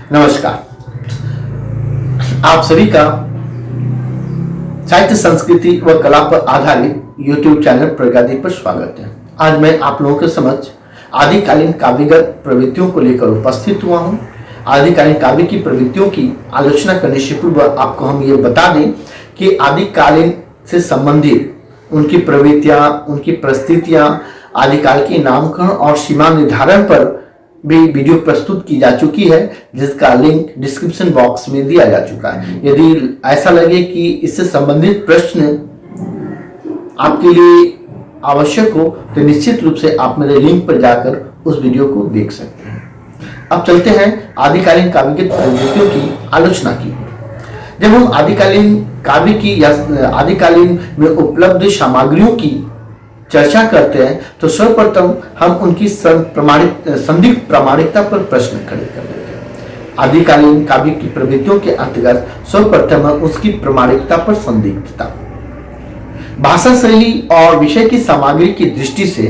नमस्कार। आप सभी का साहित्य, संस्कृति व कला पर आधारित YouTube चैनल प्रगति पर स्वागत है। आज मैं आप लोगों के समक्ष आदिकालीन काव्यगत प्रवृत्तियों को लेकर उपस्थित हुआ हूँ। आदिकालीन काव्य की प्रवृत्तियों की आलोचना करने से पूर्व आपको हम ये बता दें कि आदिकालीन से संबंधित उनकी प्रवृत्तियां, उनकी परिस्थितियां, आदिकाल के नामकरण और सीमा निर्धारण पर भी वीडियो प्रस्तुत की जा चुकी है, जिसका लिंक डिस्क्रिप्शन बॉक्स में दिया जा चुका है। यदि ऐसा लगे कि इससे संबंधित प्रश्न आपके लिए आवश्यक हो तो निश्चित रूप से आप मेरे लिंक पर जाकर उस वीडियो को देख सकते हैं। अब चलते हैं आदिकालीन काव्यगत प्रवृत्तियों की आलोचना की। जब हम आदिकालीन काव्य की या आदिकालीन में उपलब्ध सामग्रियों की चर्चा करते हैं तो सर्वप्रथम हम उनकी संदिग्ध प्रामाणिकता पर प्रश्न खड़े कर देते हैं। आदिकालीन काव्य की प्रवृत्तियों के अंतर्गत सर्वप्रथम उसकी प्रामाणिकता पर संदिग्धता। भाषा शैली और विषय की सामग्री की दृष्टि से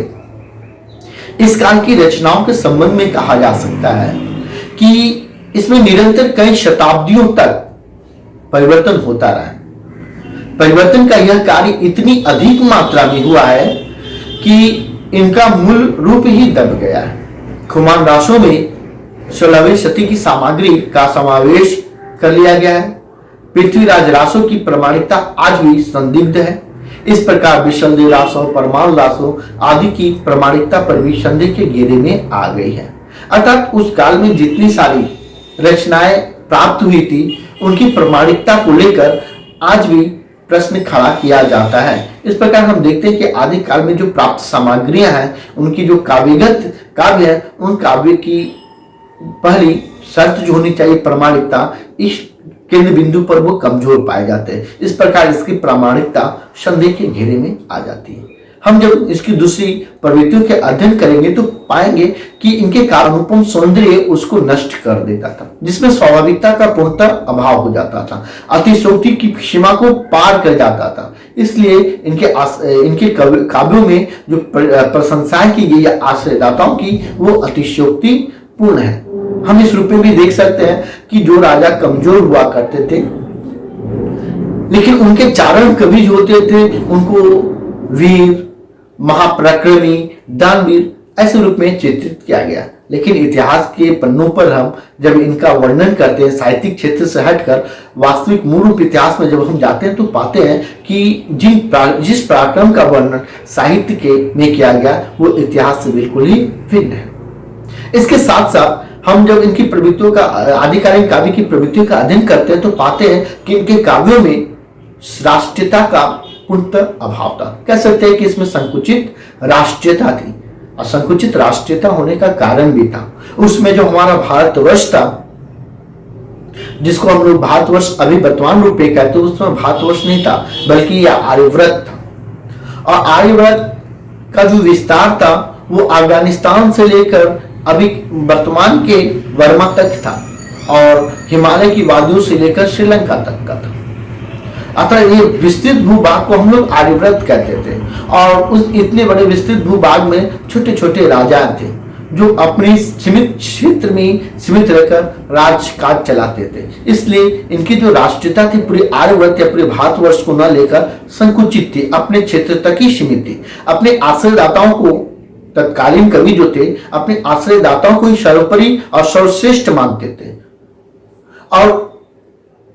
इस काल की रचनाओं के संबंध में कहा जा सकता है कि इसमें निरंतर कई शताब्दियों तक परिवर्तन होता रहा। परिवर्तन का यह कार्य इतनी अधिक मात्रा में हुआ है कि इनका मूल रूप ही दब गया है। खुमान रासों में 16वीं शती की सामग्री का समावेश कर लिया गया है। पृथ्वीराज रासों की प्रामाणिकता आज भी संदिग्ध है। इस प्रकार विशलदेव रासों, परमाणु रासों आदि की प्रामाणिकता पर भी संदेह के घेरे में आ गई है। अर्थात उस काल में जितनी सारी रचनाएं प्राप्त हुई थी उनकी प्रामाणिकता को लेकर आज भी प्रश्न खड़ा किया जाता है। इस प्रकार हम देखते हैं कि आदि काल में जो प्राप्त सामग्रियां हैं, उनकी जो काव्यगत काव्य है, उन काव्य की पहली शर्त जो होनी चाहिए प्रामाणिकता, इस केंद्र बिंदु पर वो कमजोर पाए जाते हैं। इस प्रकार इसकी प्रामाणिकता संदेह के घेरे में आ जाती है। हम जब इसकी दूसरी प्रवृत्तियों के अध्ययन करेंगे तो पाएंगे कि इनके कारणोपम सौंदर्य उसको नष्ट कर देता था, जिसमें स्वाभाविकता का पूर्णतः अभाव हो जाता था, अतिशयोक्ति की सीमा को पार कर जाता था। इसलिए इनके काव्यों में जो प्रशंसाएं की गई है आश्रयदाताओं की, वो अतिशयोक्ति पूर्ण है। हम इस रूप में भी देख सकते हैं कि जो राजा कमजोर हुआ करते थे, लेकिन उनके चारण कवि जो होते थे उनको वीर, महापराक्रमी, दानवीर ऐसे रूप में चित्रित किया गया। लेकिन इतिहास के पन्नों पर हम जब इनका वर्णन करते हैं, साहित्यिक क्षेत्र से हटकर वास्तविक मूल रूप इतिहास में जब हम जाते हैं तो पाते हैं कि जिस पराक्रम का वर्णन साहित्य के में किया गया वो इतिहास से बिल्कुल ही भिन्न है। इसके साथ साथ हम जब इनकी प्रवृत्तियों का, आदिकालीन काव्य की प्रवृत्तियों का अध्ययन करते हैं तो पाते हैं कि इनके काव्यों में राष्ट्रीयता का पूर्णतः अभाव था। कह सकते हैं कि इसमें संकुचित राष्ट्रीयता थी, और संकुचित राष्ट्रीयता होने का कारण भी था उसमें जो हमारा भारतवर्ष था, जिसको हम लोग भारतवर्ष अभी वर्तमान रूप में कहते हैं, उसमें भारतवर्ष नहीं था बल्कि यह आर्यव्रत था। और आर्यव्रत का जो विस्तार था वो अफगानिस्तान से लेकर अभी वर्तमान के वर्मा तक था और हिमालय की वादियों से लेकर श्रीलंका तक का था। अतः ये विस्तृत भूभाग को हम लोग आर्यव्रत कहते थे। और उस इतने बड़े विस्तृत भूभाग में छोटे छोटे राजा थे जो अपने सीमित क्षेत्र में सीमित रहकर राजकाज चलाते थे। इसलिए इनकी जो राष्ट्रीयता थी पूरे आर्यव्रत या पूरे भारतवर्ष को न लेकर संकुचित थी, अपने क्षेत्र तक ही सीमित थी। अपने आश्रयदाताओं को, तत्कालीन कवि जो थे, अपने आश्रयदाताओं को ही सर्वोपरि और सर्वश्रेष्ठ मानते थे और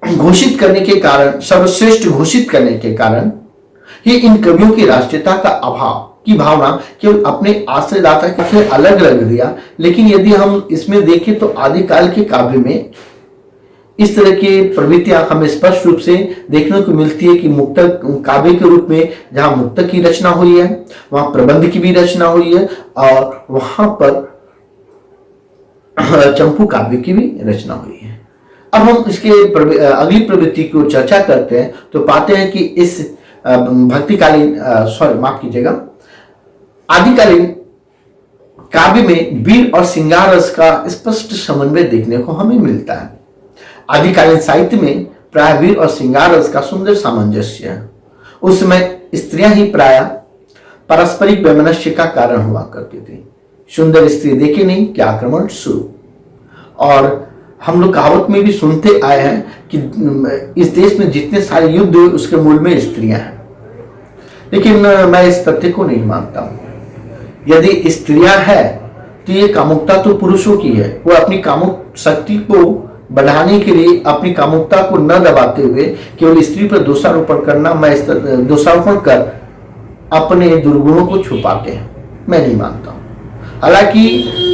घोषित करने के कारण, सर्वश्रेष्ठ घोषित करने के कारण ही इन कवियों की राष्ट्रीयता का अभाव की भावना केवल अपने आश्रयदाता के से अलग रख दिया। लेकिन यदि हम इसमें देखें तो आदिकाल के काव्य में इस तरह की प्रवृत्तियां हमें स्पष्ट रूप से देखने को मिलती है कि मुक्तक काव्य के रूप में जहां मुक्तक की रचना हुई है वहां प्रबंध की भी रचना हुई है और वहां पर चंपू काव्य की भी रचना हुई है। अब हम इसके अगली प्रवृत्ति को चर्चा करते हैं तो पाते हैं कि इस भक्तिकालीन माफ कीजिएगा, आदिकालीन काव्य में वीर और श्रृंगार रस का स्पष्ट समन्वय देखने को हमें मिलता है। आदिकालीन साहित्य में प्राय वीर और श्रृंगार रस का सुंदर सामंजस्य है। उस समय स्त्रियां ही प्राय पारस्परिक वैमनस्य का कारण हुआ करती थी। सुंदर स्त्री देखे नहीं कि आक्रमण शुरू। और हम लोग कहावत में भी सुनते आए हैं कि इस देश में जितने सारे युद्ध हुए उसके मूल में स्त्रियां हैं, लेकिन मैं इस तथ्य को नहीं मानता हूं। यदि स्त्रियां हैं तो ये कामुकता तो पुरुषों की है। वो अपनी कामुक शक्ति को बढ़ाने के लिए अपनी कामुकता को न दबाते हुए केवल स्त्री पर दोषारोपण करना, मैं दोषारोपण कर अपने दुर्गुणों को छुपाते हैं, मैं नहीं मानता हूं। हालांकि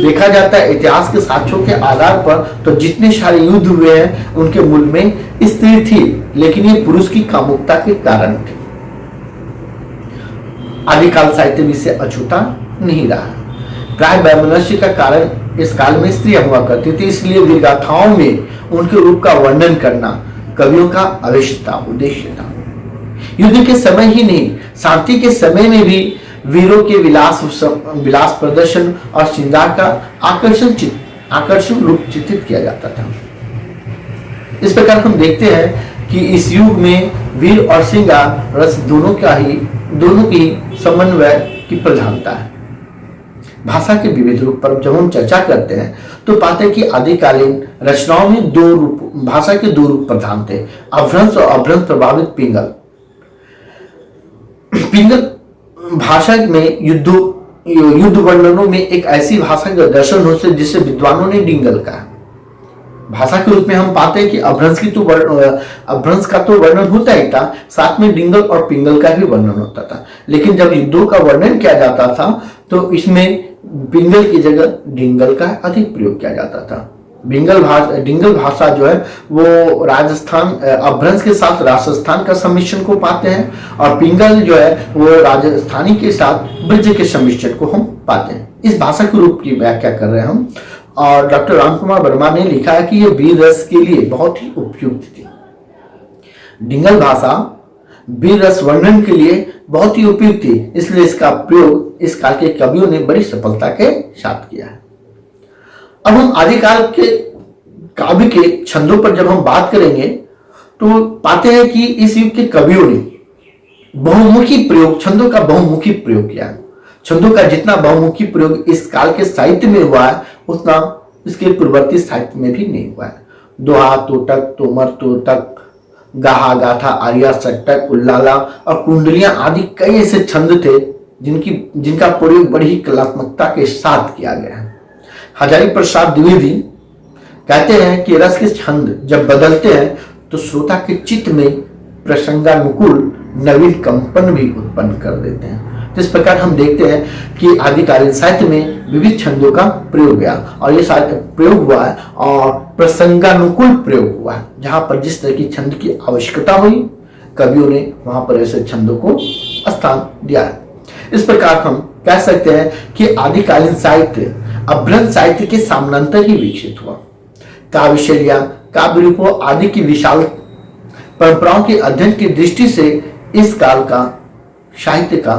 देखा जाता है इतिहास के साक्ष्यों के आधार पर तो जितने सारे युद्ध हुए हैं उनके मूल में स्त्री थी, लेकिन ये पुरुष की कामुकता के कारण थे। आदिकाल साहित्य भी से अछूता नहीं रहा। प्राय वैमनस्य का कारण इस काल में स्त्रियां हुआ करती थी, इसलिए वीरगाथाओं में उनके रूप का वर्णन करना कवियों का अवश्य था, उद्देश्य था। युद्ध के समय ही नहीं, शांति के समय में भी वीरों के विलास प्रदर्शन और श्रृंगार का आकर्षण रूप चित्रित किया जाता था। इस प्रकार हम देखते हैं कि इस युग में वीर और श्रृंगार रस दोनों की समन्वय की प्रधानता है। भाषा के विविध रूप पर जब हम चर्चा करते हैं तो पाते हैं कि आदिकालीन रचनाओं में भाषा के दो रूप प्रधान थे, अभ्रंश और अभ्रंश प्रभावित पिंगल। भाषा में युद्ध वर्णनों में एक ऐसी भाषा का दर्शन हो से जिसे विद्वानों ने डिंगल कहा। भाषा के रूप में हम पाते हैं कि अभ्रंश का तो वर्णन होता ही था, साथ में डिंगल और पिंगल का भी वर्णन होता था। लेकिन जब युद्धों का वर्णन किया जाता था तो इसमें पिंगल की जगह डिंगल का अधिक प्रयोग किया जाता था। डिंगल भाषा जो है वो राजस्थान, अभ्रंश के साथ राजस्थान का सम्मिश्रण को पाते हैं, और पिंगल जो है वो राजस्थानी के साथ ब्रज के सम्मिश्रण को हम पाते हैं। इस भाषा के रूप की व्याख्या कर रहे हैं हम, और डॉक्टर रामकुमार वर्मा ने लिखा है कि यह वीर रस के लिए बहुत ही उपयुक्त थी। डिंगल भाषा वीर रस वर्णन के लिए बहुत ही उपयुक्त थी, इसलिए इसका प्रयोग इस काल के कवियों ने बड़ी सफलता के साथ किया है। अब हम आदिकाल के काव्य के छंदों पर जब हम बात करेंगे तो पाते हैं कि इस युग के कवियों ने छंदों का बहुमुखी प्रयोग किया है। छंदों का जितना बहुमुखी प्रयोग इस काल के साहित्य में हुआ है उतना इसके पूर्ववर्ती साहित्य में भी नहीं हुआ है। दोहा, तोटक, तोमर, तोतक, गाहा, गाथा, आर्या, सट्टक, उल्लाला और कुंडलियां आदि कई ऐसे छंद थे जिनका प्रयोग बड़ी ही कलात्मकता के साथ किया गया है। हजारी प्रसाद द्विवेदी कहते हैं कि रस के छंद जब बदलते हैं तो श्रोता के चित्त में प्रसंगानुकूल नवीन कंपन भी उत्पन्न कर देते हैं। तो इस प्रकार हम देखते हैं कि आदिकालीन साहित्य में विविध छंदों का प्रयोग हुआ, और ये प्रयोग हुआ है और प्रसंगानुकूल प्रयोग हुआ है। जहां पर जिस तरह की छंद की आवश्यकता हुई कवियों ने वहां पर ऐसे छंदों को स्थान दिया है। इस प्रकार हम कह सकते हैं कि आदिकालीन साहित्य अभ्रंश साहित्य के समानांतर ही विकसित हुआ। काव्य शैलियां, काव्य रूपों आदि की विशाल परंपराओं के अध्ययन की दृष्टि से इस काल का साहित्य का